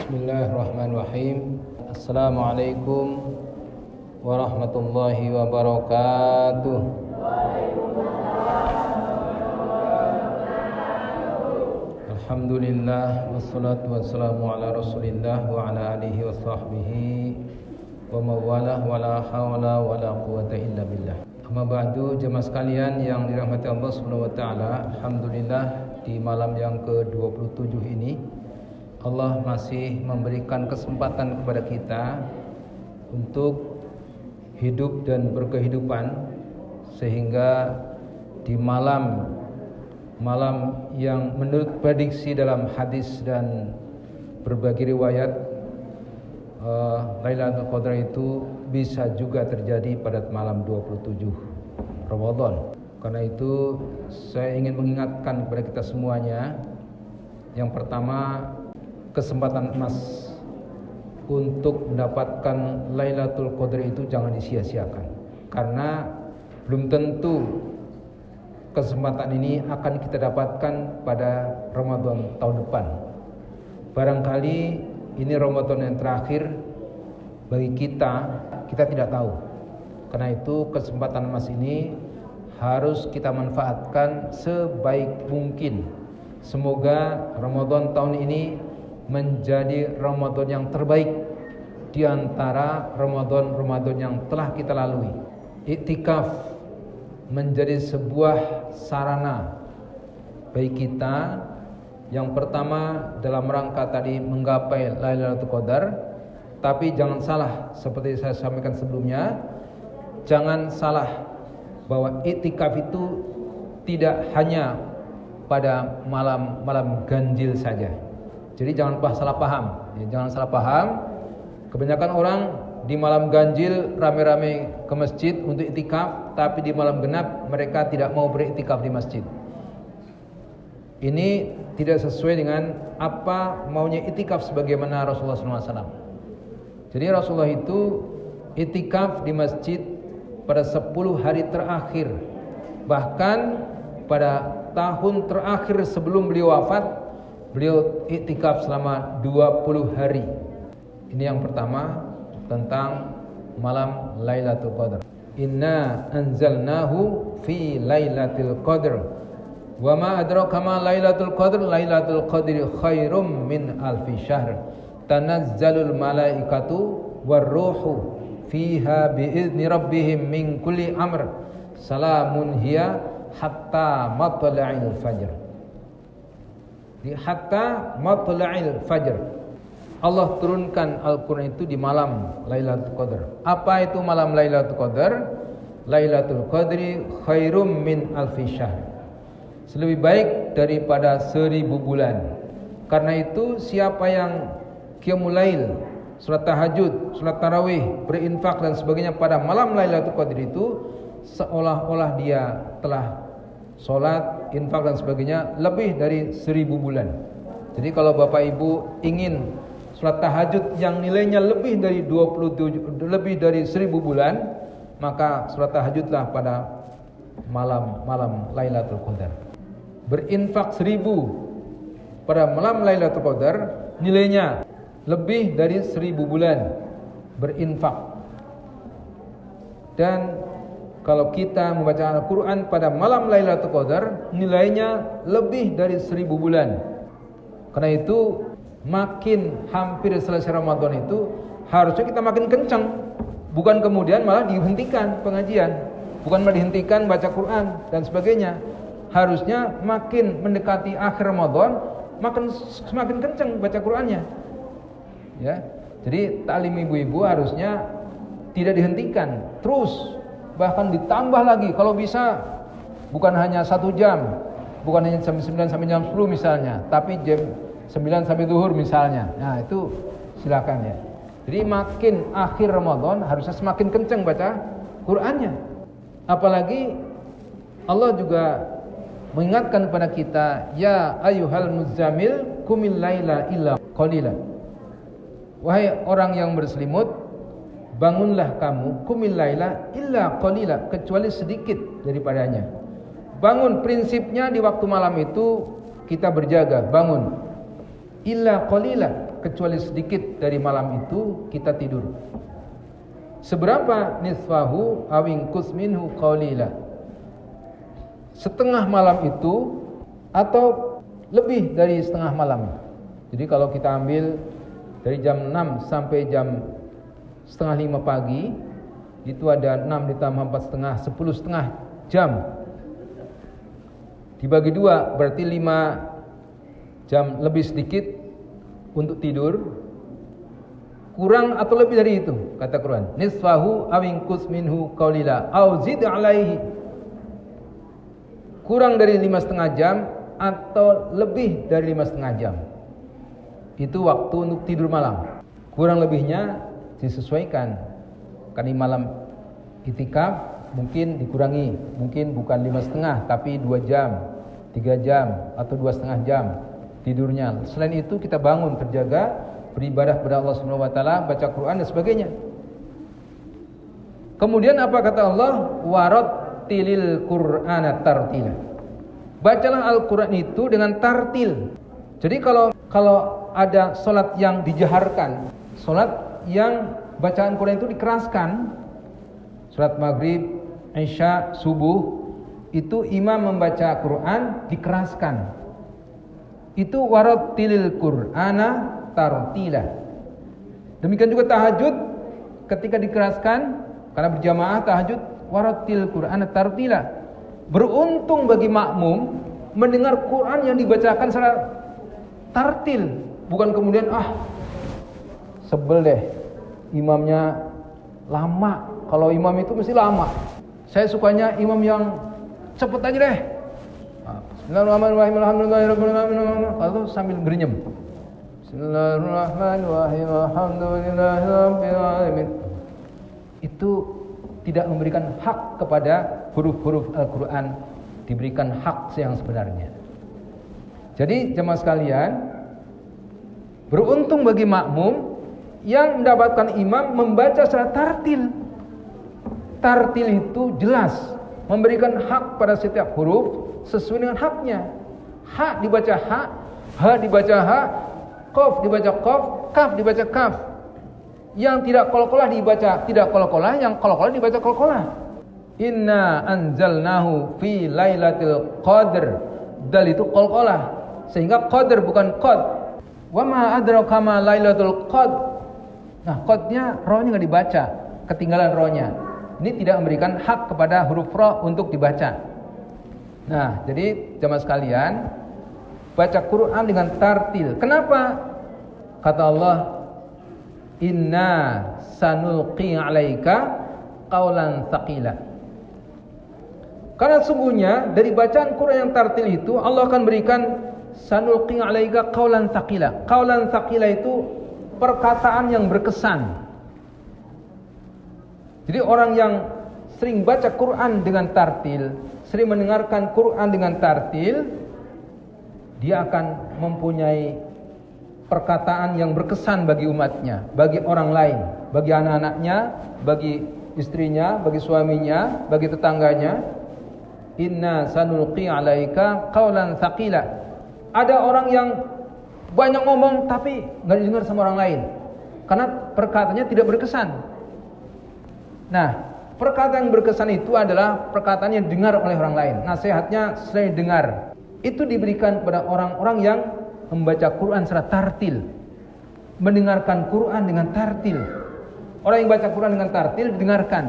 Bismillahirrahmanirrahim. Assalamualaikum warahmatullahi wabarakatuh. Alhamdulillah wassalatu wassalamu ala Rasulillah wa ala alihi wa sahbihi wa mawalah wa la hawla wa la quwata illa billah. Amma ba'du, jemaah sekalian yang dirahmati Allah Subhanahu wa taala, alhamdulillah di malam yang ke-27 ini Allah masih memberikan kesempatan kepada kita untuk hidup dan berkehidupan, sehingga di malam yang menurut prediksi dalam hadis dan berbagai riwayat, Lailatul Qadar itu bisa juga terjadi pada malam 27 Ramadan. Karena itu saya ingin mengingatkan kepada kita semuanya, yang pertama, kesempatan emas untuk mendapatkan Lailatul Qadar itu jangan disia-siakan, karena belum tentu kesempatan ini akan kita dapatkan pada Ramadan tahun depan. Barangkali ini Ramadan yang terakhir bagi kita tidak tahu. Karena itu kesempatan emas ini harus kita manfaatkan sebaik mungkin. Semoga Ramadan tahun ini menjadi Ramadan yang terbaik di antara Ramadan yang telah kita lalui. Iktikaf menjadi sebuah sarana bagi kita, yang pertama dalam rangka tadi menggapai Lailatul Qadar. Tapi jangan salah, seperti saya sampaikan sebelumnya, jangan salah bahwa iktikaf itu tidak hanya pada malam ganjil saja. Jadi jangan salah paham. Jangan salah paham. Kebanyakan orang di malam ganjil rame-rame ke masjid untuk iktikaf, tapi di malam genap mereka tidak mau beriktikaf di masjid. Ini tidak sesuai dengan apa maunya iktikaf sebagaimana Rasulullah SAW. Jadi Rasulullah itu iktikaf di masjid pada 10 hari terakhir. Bahkan pada tahun terakhir sebelum beliau wafat, beliau iktikaf selama 20 hari. Ini yang pertama tentang malam Lailatul Qadar. Inna anzalnahu fi Lailatul Qadar. Wa ma adraka ma Lailatul Qadar. Lailatul Qadri khairum min alfi syahr. Tanazzalul malaikatu warruhu fiha biizni rabbihim min kulli amr. Salamun hiya hatta matla'il fajr. Di hatta matla'il fajr. Allah turunkan Al-Quran itu di malam Lailatul Qadar. Apa itu malam Lailatul Qadar? Lailatul Qadri khairum min alfi syahr. Lebih baik daripada 1000 bulan. Karena itu siapa yang qiyamul lail, salat tahajud, salat tarawih, berinfak dan sebagainya pada malam Lailatul Qadar itu, seolah-olah dia telah salat, infak dan sebagainya lebih dari 1000 bulan. Jadi kalau Bapak Ibu ingin salat tahajud yang nilainya lebih dari 1000 bulan, maka salat tahajudlah pada malam Lailatul Qadar. Berinfak 1000 pada malam Lailatul Qadar, nilainya lebih dari 1000 bulan berinfak. Dan kalau kita membaca Al-Quran pada malam Lailatul Qadar, nilainya lebih dari 1000 bulan. Karena itu makin hampir selesai Ramadan itu harusnya kita makin kencang, bukan kemudian malah dihentikan pengajian, bukan malah dihentikan baca Quran dan sebagainya. Harusnya makin mendekati akhir Ramadan semakin kencang baca Qurannya. Ya, jadi taklim ibu-ibu harusnya tidak dihentikan, terus bahkan ditambah lagi kalau bisa, bukan hanya 1 jam, bukan hanya jam 9 sampai jam 10 misalnya, tapi jam 9 sampai zuhur misalnya. Nah itu silakan ya. Jadi makin akhir Ramadan harusnya semakin kencang baca Qur'annya. Apalagi Allah juga mengingatkan kepada kita, ya ayyuhal muzammil qumil laila illa qalilan. Wahai orang yang berselimut, bangunlah kamu, qumil laila illa qalila, kecuali sedikit daripadanya. Bangun, prinsipnya di waktu malam itu kita berjaga, bangun. Illa qalila, kecuali sedikit dari malam itu kita tidur. Seberapa? Nisfahu awingkus minhu qalila. Setengah malam itu atau lebih dari setengah malam. Jadi kalau kita ambil dari jam 6 sampai jam setengah 5 pagi, itu ada 6 ditambah 4 setengah, 10 setengah jam. Dibagi 2 berarti 5 jam lebih sedikit untuk tidur. Kurang atau lebih dari itu, kata Quran. Nisfahu awingkus minhu qalila au zid alaihi. Kurang dari 5,5 jam atau lebih dari 5,5 jam. Itu waktu untuk tidur malam. Kurang lebihnya disesuaikan. Karena malam itikaf mungkin dikurangi, mungkin bukan 5,5 tapi 2 jam, 3 jam atau 2,5 jam tidurnya. Selain itu kita bangun terjaga, beribadah kepada Allah Subhanahu wa taala, baca Quran dan sebagainya. Kemudian apa kata Allah? Warattilil Qur'ana tartila. Bacalah Al-Qur'an itu dengan tartil. Jadi kalau ada salat yang dijaharkan, salat yang bacaan Quran itu dikeraskan, salat maghrib, isya, subuh, itu imam membaca Quran dikeraskan. Itu warattilil Qur'ana tartila. Demikian juga tahajud ketika dikeraskan karena berjamaah tahajud, warattil Qur'ana tartila. Beruntung bagi makmum mendengar Quran yang dibacakan secara tartil, bukan kemudian sebel deh imamnya lama. Kalau imam itu mesti lama. Saya sukanya imam yang cepet aja deh. Bismillahirrahmanirrahim, alhamdulillahirabbil alamin. Kalau sambil gerenyem. Bismillahirrahmanirrahim, alhamdulillahirabbil alamin. Itu tidak memberikan hak kepada huruf-huruf Al-Quran, diberikan hak yang sebenarnya. Jadi jemaah sekalian, beruntung bagi makmum yang mendapatkan imam membaca secara tartil. Tartil itu jelas, memberikan hak pada setiap huruf sesuai dengan haknya. Ha dibaca ha, ha dibaca ha, qaf dibaca qaf, kaf dibaca kaf. Yang tidak qalqalah dibaca tidak qalqalah, yang qalqalah dibaca qalqalah. Inna anzalnahu fi lailatul qadr. Dal itu qalqalah, sehingga qadr bukan qad. Wa ma adraka ma lailatul qadr. Nah, qadnya rohnya enggak dibaca, ketinggalan rohnya. Ini tidak memberikan hak kepada huruf ra untuk dibaca. Nah, jadi jemaah sekalian, baca Quran dengan tartil. Kenapa? Kata Allah, inna sanulqi 'alaika qaulan tsaqila. Karena sungguhnya dari bacaan Quran yang tartil itu Allah akan berikan sanulqi 'alaika qaulan tsaqila. Qaulan tsaqila itu perkataan yang berkesan. Jadi orang yang sering baca Quran dengan tartil, sering mendengarkan Quran dengan tartil, dia akan mempunyai perkataan yang berkesan bagi umatnya, bagi orang lain, bagi anak-anaknya, bagi istrinya, bagi suaminya, bagi tetangganya. Inna sanulqi 'alaika qaulan tsaqila. Ada orang yang banyak ngomong tapi enggak didengar sama orang lain karena perkataannya tidak berkesan. Nah, perkataan yang berkesan itu adalah perkataan yang didengar oleh orang lain. Nasihatnya selain dengar, itu diberikan kepada orang-orang yang membaca Quran secara tartil, mendengarkan Quran dengan tartil. Orang yang baca Quran dengan tartil didengarkan.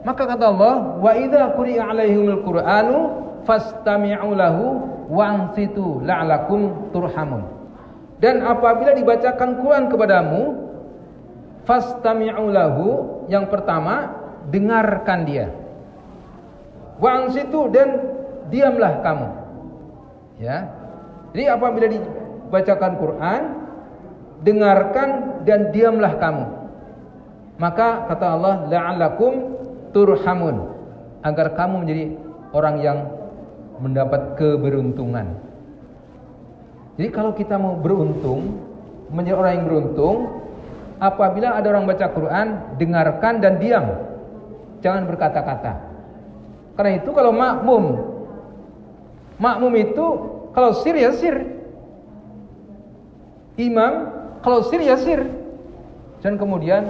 Maka kata Allah, wa idza quri'a 'alaihimul Qur'anu fastami'u lahu wa'ansitu la'alakum turhamun. Dan apabila dibacakan Quran kepadamu, fastami'u lahu, yang pertama dengarkan dia. Wa'ansitu, dan diamlah kamu. Ya. Jadi apabila dibacakan Quran, dengarkan dan diamlah kamu. Maka kata Allah, la'alakum turhamun, agar kamu menjadi orang yang mendapat keberuntungan. Jadi kalau kita mau beruntung, menjadi orang yang beruntung, apabila ada orang baca Quran, dengarkan dan diam, jangan berkata-kata. Karena itu kalau makmum itu kalau sir ya sir, imam Kalau sir ya sir. Dan kemudian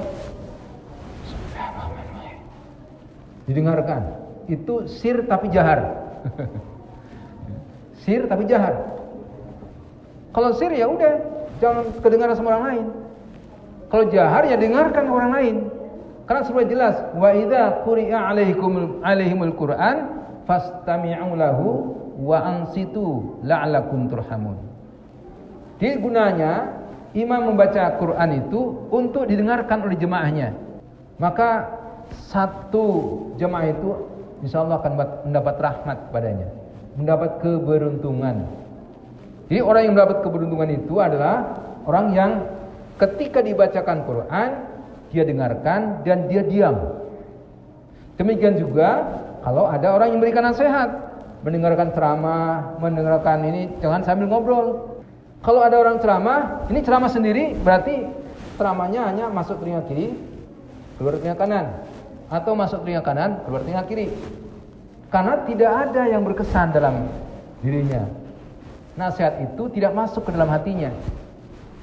didengarkan. Itu sir tapi jahar. Sir tapi jahar. Kalau sir ya udah, jangan kedengaran sama orang lain. Kalau jahar ya dengarkan orang lain. Karena sudah jelas, wa idza quri'a alaihimul Qur'an fastami'u lahu wa ansitu la'allakum turhamun. Jadi gunanya imam membaca Quran itu untuk didengarkan oleh jemaahnya. Maka satu jemaah itu insyaallah akan mendapat rahmat padanya, mendapat keberuntungan. Jadi orang yang mendapat keberuntungan itu adalah orang yang ketika dibacakan Quran dia dengarkan dan dia diam. Demikian juga kalau ada orang yang memberikan nasihat, mendengarkan ceramah, mendengarkan ini jangan sambil ngobrol. Kalau ada orang ceramah, ini ceramah sendiri berarti ceramahnya hanya masuk telinga kiri, keluar telinga kanan, atau masuk telinga kanan, keluar telinga kiri. Karena tidak ada yang berkesan dalam dirinya. Nasihat itu tidak masuk ke dalam hatinya.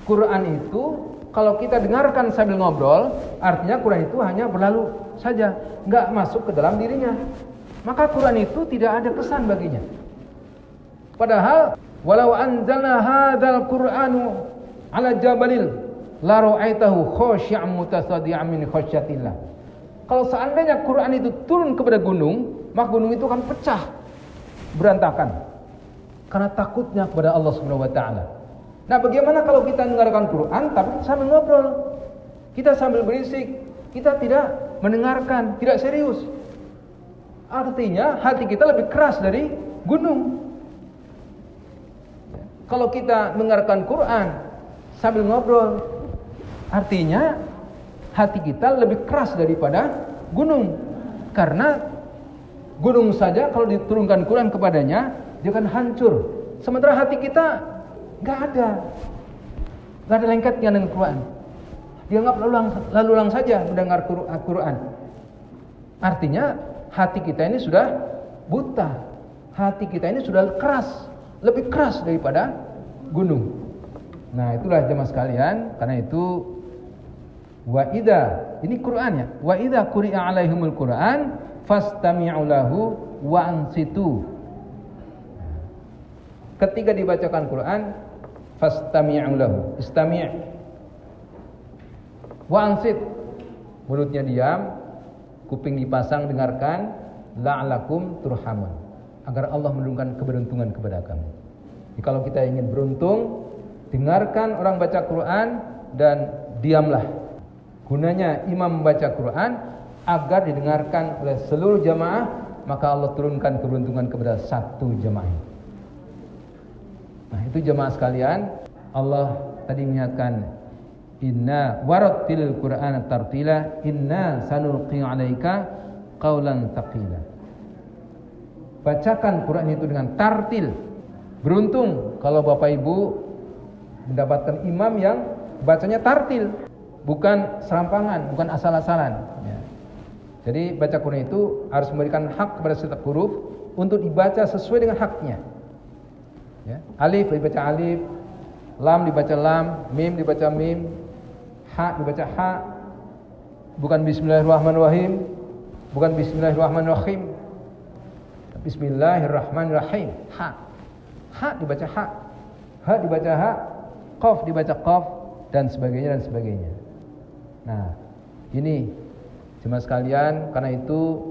Quran itu kalau kita dengarkan sambil ngobrol, artinya Quran itu hanya berlalu saja, enggak masuk ke dalam dirinya. Maka Quran itu tidak ada kesan baginya. Padahal walau anzalna hadzal Qur'anu ala jabalil la ra'aitahu khashi'an mutasaddian min khasyatillah. Kalau seandainya Quran itu turun kepada gunung, maka gunung itu akan pecah, berantakan. Karena takutnya kepada Allah Subhanahu wa taala. Nah, bagaimana kalau kita mendengarkan Quran tapi sambil ngobrol? Kita sambil berisik, kita tidak mendengarkan, tidak serius. Artinya hati kita lebih keras dari gunung. Kalau kita mendengarkan Quran sambil ngobrol, artinya hati kita lebih keras daripada gunung. Karena gunung saja kalau diturunkan Quran kepadanya, dia akan hancur. Sementara hati kita nggak ada lengketnya dengan Quran. Dianggap lalu-lalang saja mendengar Quran. Artinya hati kita ini sudah buta. Hati kita ini sudah keras, lebih keras daripada gunung. Nah, itulah jemaah sekalian. Karena itu wa idza, ini Qur'annya, wa idza quri'a alaihimul Qur'an fastami'u lahu wa ansitu. Ketika dibacakan Quran, fastami'u lahu, istami', wa ansit, mulutnya diam, kuping dipasang, dengarkan, la'alakum turhamun, agar Allah menurunkan keberuntungan kepada kamu. Jadi kalau kita ingin beruntung, dengarkan orang baca Quran dan diamlah. Gunanya imam membaca Quran agar didengarkan oleh seluruh jamaah, maka Allah turunkan keberuntungan kepada satu jamaah. Nah, itu jemaah sekalian, Allah tadi menyatakan inna warattilil Qur'ana tartila inna sanulqi 'alaika qaulan thaqila. Bacakan Quran itu dengan tartil. Beruntung kalau Bapak Ibu mendapatkan imam yang bacanya tartil, bukan serampangan, bukan asal-asalan ya. Jadi baca Quran itu harus memberikan hak kepada setiap huruf untuk dibaca sesuai dengan haknya. Ya. Alif dibaca alif, lam dibaca lam, mim dibaca mim, ha dibaca ha, bukan bismillahirrahmanirrahim, bukan bismillahirrahmanirrahim, bismillahirrahmanirrahim, ha dibaca ha dibaca ha, qaf dibaca qaf, dan sebagainya dan sebagainya. Nah, ini jemaah sekalian, karena itu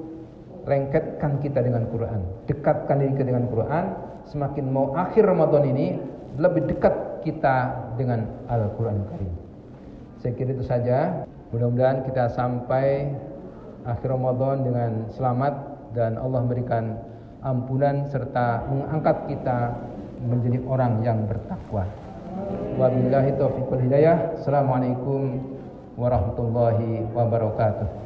lengketkan kita dengan Quran, dekatkan diri kita dengan Quran. Semakin mau akhir Ramadan ini, lebih dekat kita dengan Al-Quran Karim. Saya kira itu saja. Mudah-mudahan kita sampai akhir Ramadan dengan selamat dan Allah memberikan ampunan serta mengangkat kita menjadi orang yang bertakwa. Wabillahi taufiq wal hidayah. Assalamualaikum warahmatullahi wabarakatuh.